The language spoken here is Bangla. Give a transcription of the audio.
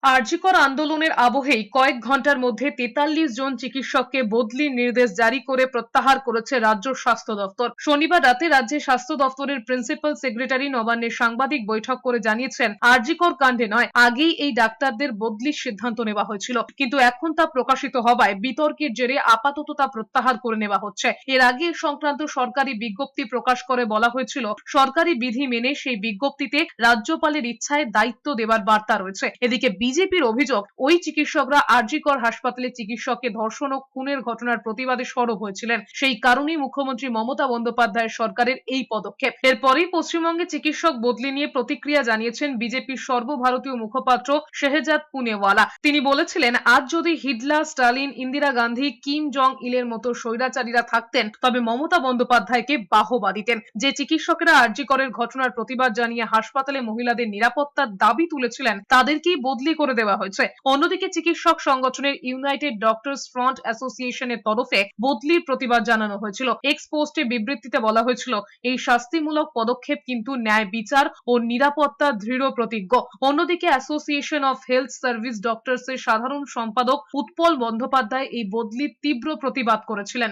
আরজিকর আন্দোলনের আবহেই কয়েক ঘন্টার মধ্যে 43 জন চিকিৎসককে বদলির নির্দেশ জারি করে প্রত্যাহার করেছে রাজ্য স্বাস্থ্য দপ্তর। শনিবার রাতে রাজ্যের স্বাস্থ্য দপ্তরের প্রিন্সিপাল সেক্রেটারি নবান্নে সাংবাদিক বৈঠক করে জানিয়েছেন, আরজিকর কাণ্ডে নয়, আগেই এই ডাক্তারদের বদলির সিদ্ধান্ত নেওয়া হয়েছিল, কিন্তু এখন তা প্রকাশিত হওয়ায় বিতর্কের জেরে আপাতত তা প্রত্যাহার করে নেওয়া হচ্ছে। এর আগে এ সংক্রান্ত সরকারি বিজ্ঞপ্তি প্রকাশ করে বলা হয়েছিল, সরকারি বিধি মেনে সেই বিজ্ঞপ্তিতে রাজ্যপালের ইচ্ছায় দায়িত্ব দেওয়ার বার্তা রয়েছে। এদিকে বিজেপির অভিযোগ, ওই চিকিৎসকরা আরজিকর হাসপাতালে চিকিৎসককে ধর্ষণ ও খুনের ঘটনার প্রতিবাদে সরব হয়েছিলেন। সেই কারণেই মুখ্যমন্ত্রী মমতা বন্দ্যোপাধ্যায়ের সরকারের এই পদক্ষেপ। এরপরেই পশ্চিমবঙ্গে চিকিৎসক বদলি নিয়ে প্রতিক্রিয়া জানিয়েছেন বিজেপির সর্বভারতীয় মুখপাত্র শেহজাদ পুনেওয়ালা। তিনি বলেছিলেন, আজ যদি Hitler, Stalin, Indira Gandhi, Kim Jong ইলের মতো স্বৈরাচারীরা থাকতেন, তবে মমতা বন্দ্যোপাধ্যায়কে বাহবা দিতেন। যে চিকিৎসকেরা আরজিকরের ঘটনার প্রতিবাদ জানিয়ে হাসপাতালে মহিলাদের নিরাপত্তার দাবি তুলেছিলেন, তাদেরকেই বদলি করে দেওয়া হয়েছে। অন্যদিকে চিকিৎসক সংগঠনের ইউনাইটেড ডক্টরস ফ্রন্ট অ্যাসোসিয়েশনের তরফে বদলির প্রতিবাদ জানানো হয়েছিল। এক্স পোস্টে বিবৃতিতে বলা হয়েছিল, এই শাস্তিমূলক পদক্ষেপ কিন্তু ন্যায় বিচার ও নিরাপত্তার দৃঢ় প্রতিজ্ঞ। অন্যদিকে association of health service doctors এর সাধারণ সম্পাদক উৎপল বন্দ্যোপাধ্যায় এই বদলির তীব্র প্রতিবাদ করেছিলেন।